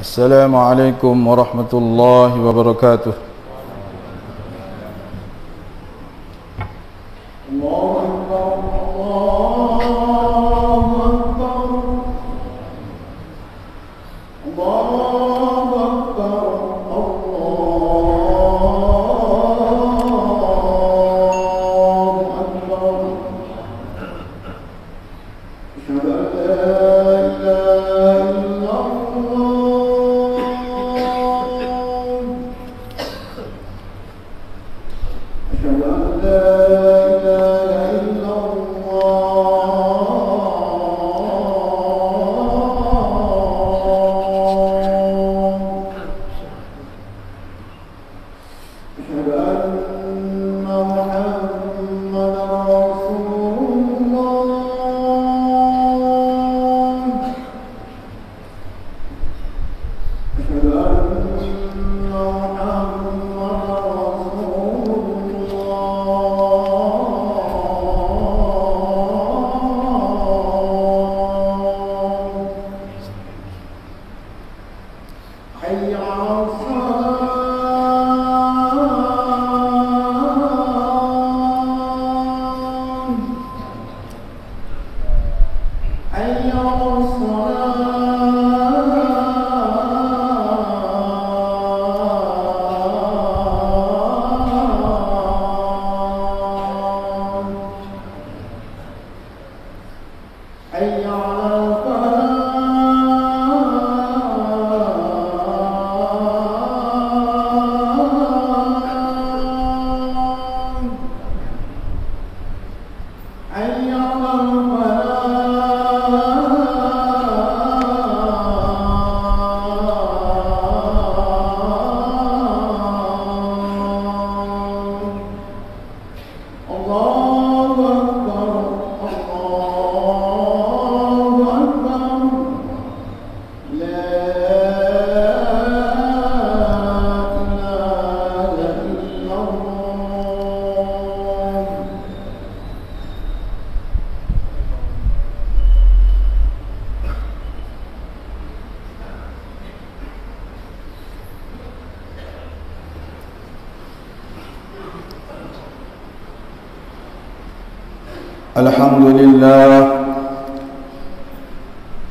Assalamualaikum warahmatullahi wabarakatuh.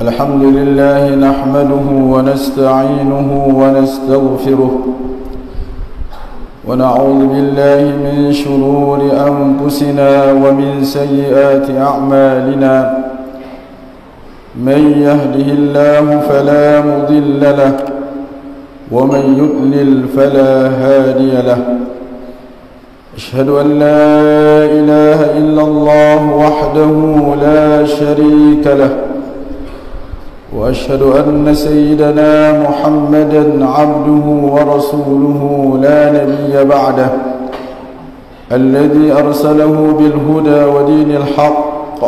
الحمد لله نحمده ونستعينه ونستغفره ونعوذ بالله من شرور أنفسنا ومن سيئات أعمالنا. من يهده الله فلا مضل له ومن يضلل فلا هادي له. أشهد أن لا إله إلا الله وحده لا شريك له، وأشهد أن سيدنا محمدا عبده ورسوله لا نبي بعده، الذي أرسله بالهدى ودين الحق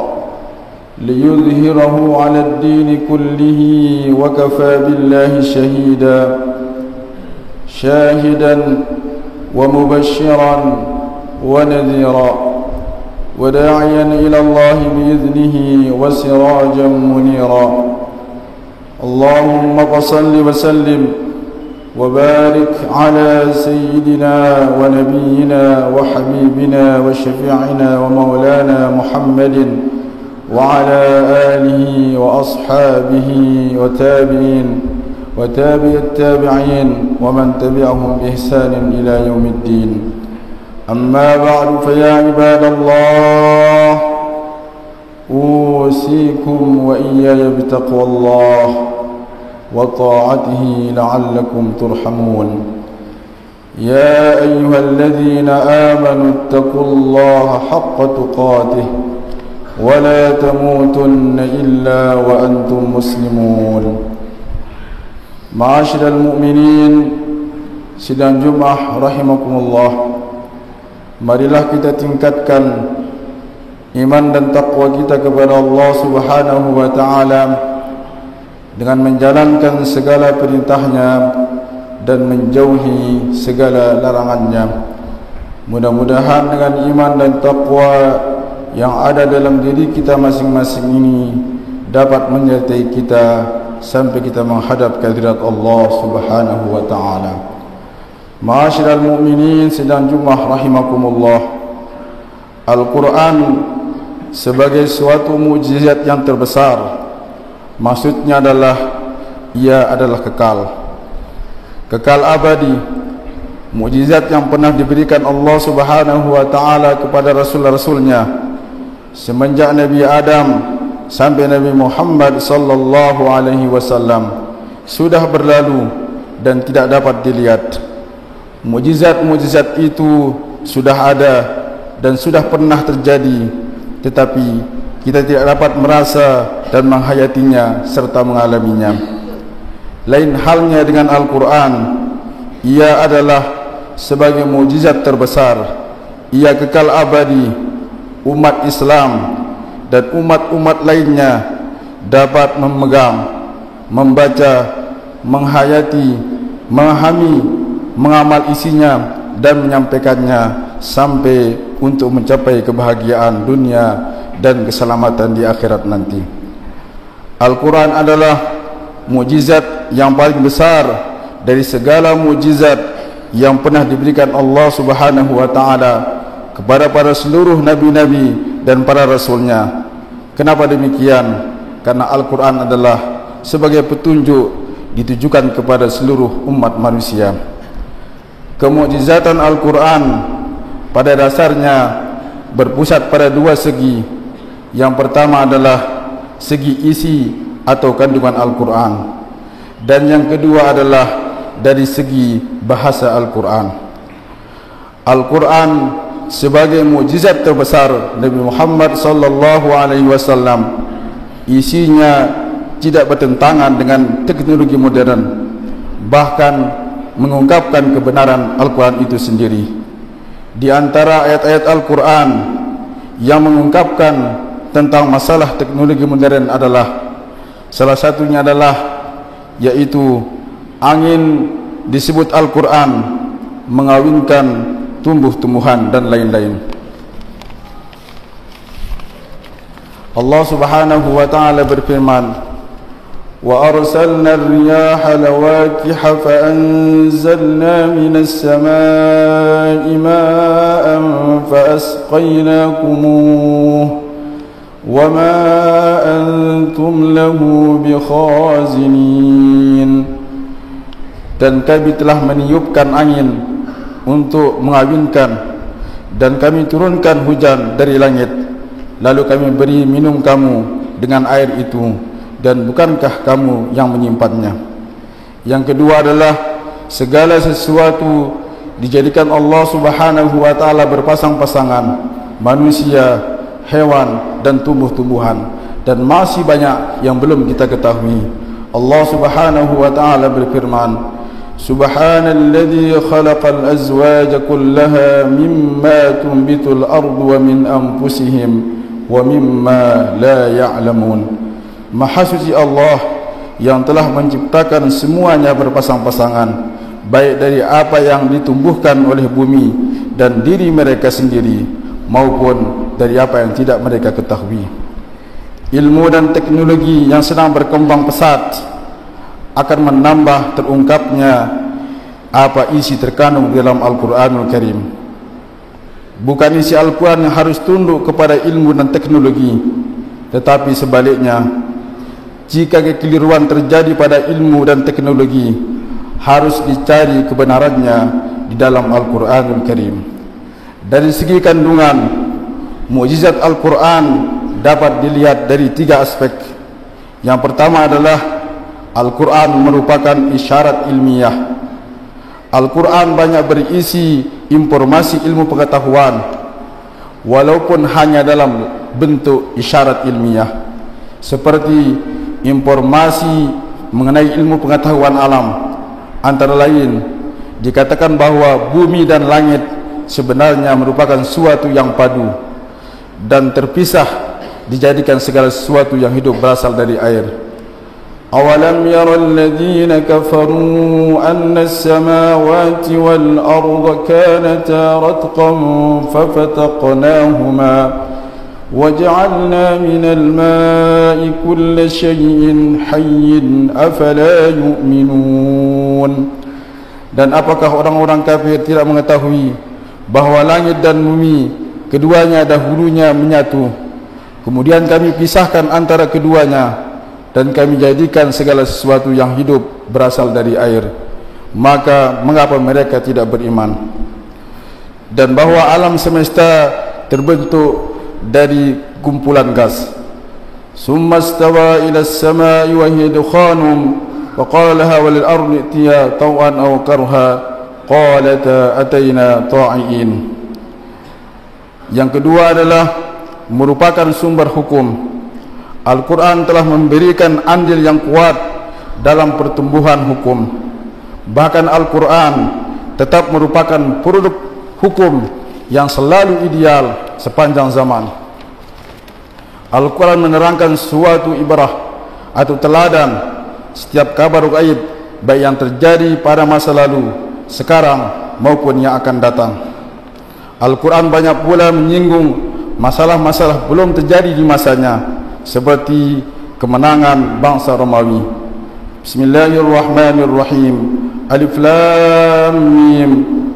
ليظهره على الدين كله، وكفى بالله شاهدا ومبشرا ونذيرا وداعيا إلى الله بإذنه وسراجا منيرا. اللهم صل وسلم وبارك على سيدنا ونبينا وحبيبنا وشفيعنا ومولانا محمد وعلى آله وأصحابه وتابع التابعين ومن تبعهم بإحسان إلى يوم الدين. أما بعد، فيا عباد الله، أوصيكم وإياي بتقوى الله وطاعته لعلكم ترحمون. يا أيها الذين آمنوا اتقوا الله حق تقاته ولا تموتن إلا وأنتم مسلمون. معاشر المؤمنين, sidang Jumat rahimakumullah, marilah kita tingkatkan iman dan takwa kita kepada Allah Subhanahu wa ta'ala dengan menjalankan segala perintahnya dan menjauhi segala larangannya. Mudah-mudahan dengan iman dan takwa yang ada dalam diri kita masing-masing ini dapat menyertai kita sampai kita menghadap ke hadirat Allah Subhanahu wa taala. Ma'asyiral mu'minin sidang Jumat rahimakumullah. Al-Quran sebagai suatu mukjizat yang terbesar, maksudnya adalah ia adalah kekal abadi, mukjizat yang pernah diberikan Allah Subhanahu wa taala kepada rasul-rasulnya semenjak Nabi Adam sampai Nabi Muhammad sallallahu alaihi wasallam sudah berlalu dan tidak dapat dilihat. Mukjizat-mukjizat itu sudah ada dan sudah pernah terjadi, tetapi kita tidak dapat merasa dan menghayatinya serta mengalaminya. Lain halnya dengan Al-Quran, ia adalah sebagai mukjizat terbesar. Ia kekal abadi. Umat Islam dan umat-umat lainnya dapat memegang, membaca, menghayati, memahami, mengamal isinya dan menyampaikannya sampai untuk mencapai kebahagiaan dunia dan keselamatan di akhirat nanti. Al-Quran adalah mukjizat yang paling besar dari segala mukjizat yang pernah diberikan Allah Subhanahu wa taala kepada para seluruh nabi-nabi dan para rasulnya. Kenapa demikian? Karena Al-Quran adalah sebagai petunjuk ditujukan kepada seluruh umat manusia. Kemukjizatan Al-Quran pada dasarnya berpusat pada dua segi. Yang pertama adalah segi isi atau kandungan Al-Quran, dan yang kedua adalah dari segi bahasa Al-Quran. Al-Quran sebagai mukjizat terbesar Nabi Muhammad sallallahu alaihi wasallam, isinya tidak bertentangan dengan teknologi modern, bahkan mengungkapkan kebenaran Al-Quran itu sendiri. Di antara ayat-ayat Al-Quran yang mengungkapkan tentang masalah teknologi modern adalah, salah satunya adalah yaitu angin disebut Al-Quran mengawinkan tumbuh-tumbuhan dan lain-lain. Allah Subhanahu wa taala berfirman, "Wa arsalna ar-riyaha lawaqiha fa anzalna minas samaa'i ma'an fa asqaynakumuh wa ma antum lahu bikhazinin." Dan kami telah meniupkan angin untuk mengawinkan, dan kami turunkan hujan dari langit, lalu kami beri minum kamu dengan air itu, dan bukankah kamu yang menyimpannya? Yang kedua adalah segala sesuatu dijadikan Allah Subhanahu wa taala berpasang-pasangan, manusia, hewan dan tumbuh-tumbuhan, dan masih banyak yang belum kita ketahui. Allah Subhanahu wa taala berfirman, "Subhanalladzi khalaqal azwaja kullaha mimma tunbitul ardu wa min anfusihim wa mimma la ya'lamun." Maha suci Allah yang telah menciptakan semuanya berpasang-pasangan, baik dari apa yang ditumbuhkan oleh bumi dan diri mereka sendiri, maupun dari apa yang tidak mereka ketahui. Ilmu dan teknologi yang sedang berkembang pesat akan menambah terungkapnya apa isi terkandung dalam Al-Quranul Karim. Bukan isi Al-Quran yang harus tunduk kepada ilmu dan teknologi, tetapi sebaliknya, jika kekeliruan terjadi pada ilmu dan teknologi, harus dicari kebenarannya di dalam Al-Quranul Karim. Dari segi kandungan, mukjizat Al-Quran dapat dilihat dari tiga aspek. Yang pertama adalah Al-Quran merupakan isyarat ilmiah. Al-Quran banyak berisi informasi ilmu pengetahuan, walaupun hanya dalam bentuk isyarat ilmiah, seperti informasi mengenai ilmu pengetahuan alam. Antara lain, dikatakan bahawa bumi dan langit sebenarnya merupakan suatu yang padu dan terpisah, dijadikan segala sesuatu yang hidup berasal dari air. أَوَلَمْ يَرَ الَّذِينَ كَفَرُوا أَنَّ السَّمَاوَاتِ وَالْأَرْضَ كَانَتَا رَتْقًا فَفَتَقْنَاهُمَا وجعلنا من الماء كل شيء حي أفلا يؤمنون. Dan apakah orang-orang kafir tidak mengetahui bahawa langit dan bumi keduanya dahulunya menyatu, kemudian kami pisahkan antara keduanya, dan kami jadikan segala sesuatu yang hidup berasal dari air. Maka mengapa mereka tidak beriman? Dan bahawa alam semesta terbentuk dari kumpulan gas. Summa stawa ila as-samai wa hiya dukhanun wa qala laha walil ardi itiya taw'an aw karha qalata ataina ta'iin. Yang kedua adalah merupakan sumber hukum. Al-Quran telah memberikan andil yang kuat dalam pertumbuhan hukum. Bahkan Al-Quran tetap merupakan produk hukum yang selalu ideal sepanjang zaman. Al-Quran menerangkan suatu ibrah atau teladan setiap kabar gaib, baik yang terjadi pada masa lalu, sekarang maupun yang akan datang. Al-Quran banyak pula menyinggung masalah-masalah belum terjadi di masanya, seperti kemenangan bangsa Romawi. Bismillahirrahmanirrahim. Alif Lam Mim.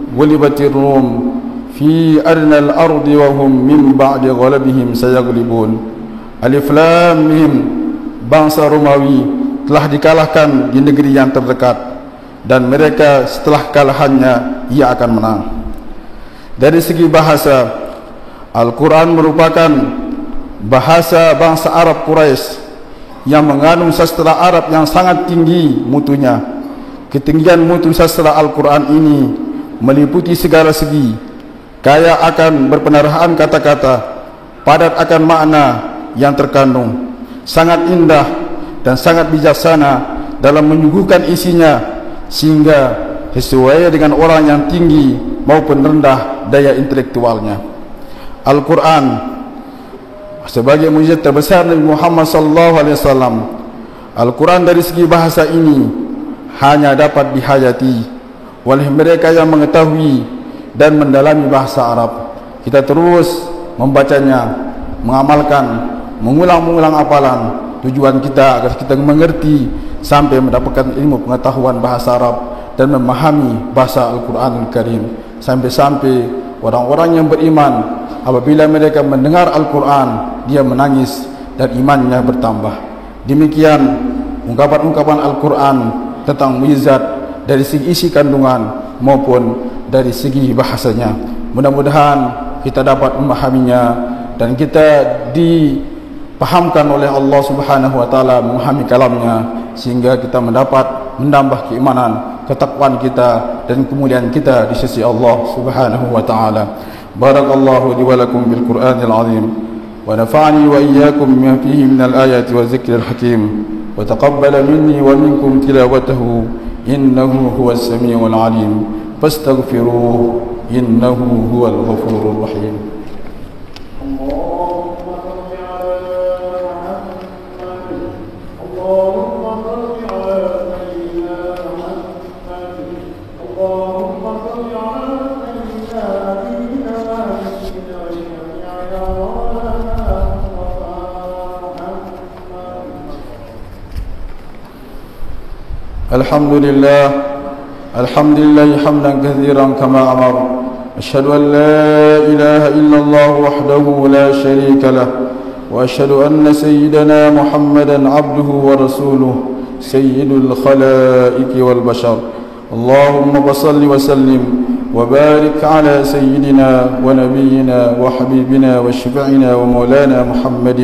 Ghulibatir Rum fi arnal ardi wa hum min ba'di ghalabihim sayaghlibun. Alif Lam Mim. Bangsa Romawi telah dikalahkan di negeri yang terdekat, dan mereka setelah kalahannya ia akan menang. Dari segi bahasa, Al-Quran merupakan bahasa bangsa Arab Quraisy yang mengandung sastra Arab yang sangat tinggi mutunya. Ketinggian mutu sastra Al-Quran ini meliputi segala segi, kaya akan berpenarahan kata-kata, padat akan makna yang terkandung, sangat indah dan sangat bijaksana dalam menyuguhkan isinya, sehingga sesuai dengan orang yang tinggi maupun rendah daya intelektualnya. Al-Quran sebagai mukjizat terbesar Nabi Muhammad SAW. Al-Quran dari segi bahasa ini hanya dapat dihayati oleh mereka yang mengetahui dan mendalami bahasa Arab. Kita terus membacanya, mengamalkan, mengulang-ulang hafalan. Tujuan kita agar kita mengerti sampai mendapatkan ilmu pengetahuan bahasa Arab dan memahami bahasa Al-Quran Al-Karim. Sampai-sampai orang-orang yang beriman, apabila mereka mendengar Al-Quran, dia menangis dan imannya bertambah. Demikian ungkapan-ungkapan Al-Quran tentang mukjizat dari segi isi kandungan maupun dari segi bahasanya. Mudah-mudahan kita dapat memahaminya dan kita dipahamkan oleh Allah Subhanahu wa taala memahami kalamnya, sehingga kita menambah keimanan, ketakwaan kita dan kemuliaan kita di sisi Allah Subhanahu wa taala. Barakallahu li wa lakum bil Qur'anil azim wa nafa'ani wa iyyakum bima fihi minal ayati wa dzikril hakim wa taqabbala minni wa minkum tilawatahu innahu huwas samiul alim fastaghfiruhu innahu huwal ghafurur rahim. الحمد لله حمدا كثيرا كما أمر. أشهد أن لا إله إلا الله وحده لا شريك له، وأشهد أن سيدنا محمدا عبده ورسوله سيد الخلائق والبشر. اللهم صل وسلم وبارك على سيدنا ونبينا وحبيبنا وشفيعنا ومولانا محمد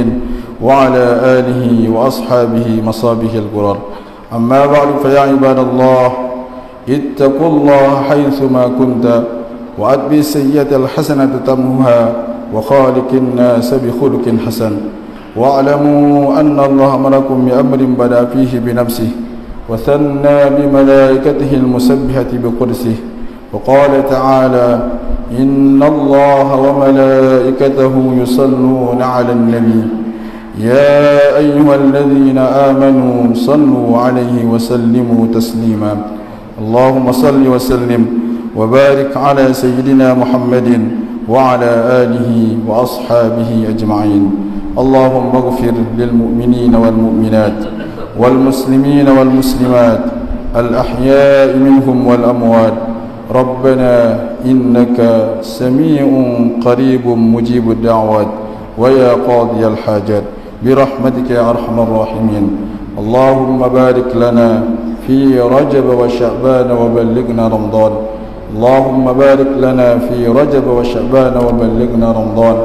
وعلى آله وأصحابه مصابيح الغرر. أما بعد، فيا عباد الله اتقوا الله حيثما كنت وأتبع السيئة الحسنة تمحها وخالق الناس بخلق حسن. واعلموا أن الله أمركم بأمر بدأ فيه بنفسه وثنى بملائكته المسبحة بقدسه، وقال تعالى: إن الله وملائكته يصلون على النبي يا أيها الذين آمنوا صلوا عليه وسلموا تسليما. اللهم صل وسلم وبارك على سيدنا محمد وعلى آله وأصحابه أجمعين. اللهم اغفر للمؤمنين والمؤمنات والمسلمين والمسلمات الأحياء منهم والأموات. ربنا إنك سميع قريب مجيب الدعوات ويا قاضي الحاجات برحمتك يا أرحم الراحمين. اللهم بارك لنا في رجب وشعبان وبلغنا رمضان. اللهم بارك لنا في رجب وشعبان وبلغنا رمضان.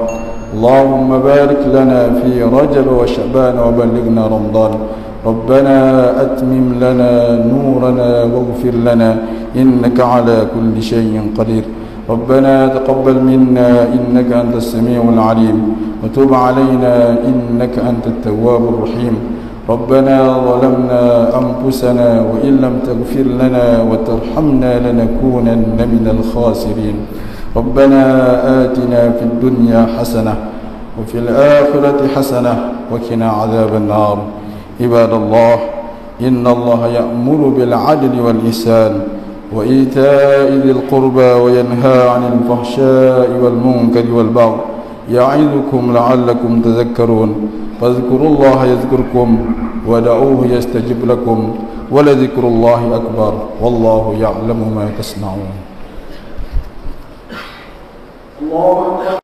اللهم بارك لنا في رجب وشعبان وبلغنا رمضان. ربنا أتمم لنا نورنا واغفر لنا إنك على كل شيء قدير. ربنا تقبل منا إنك أنت السميع العليم وتب علينا إنك أنت التواب الرحيم. ربنا ظلمنا أنفسنا وإن لم تغفر لنا وترحمنا لنكونن من الخاسرين. ربنا آتنا في الدنيا حسنة وفي الآخرة حسنة وقنا عذاب النار. عباد الله، إن الله يأمر بالعدل والإحسان وإيتاء ذي القربى وينهى عن الفحشاء والمنكر والبغي يعظكم لعلكم تذكرون. فاذكروا الله يذكركم ودعوه يستجب لكم ولذكر الله أكبر والله يعلم ما تصنعون.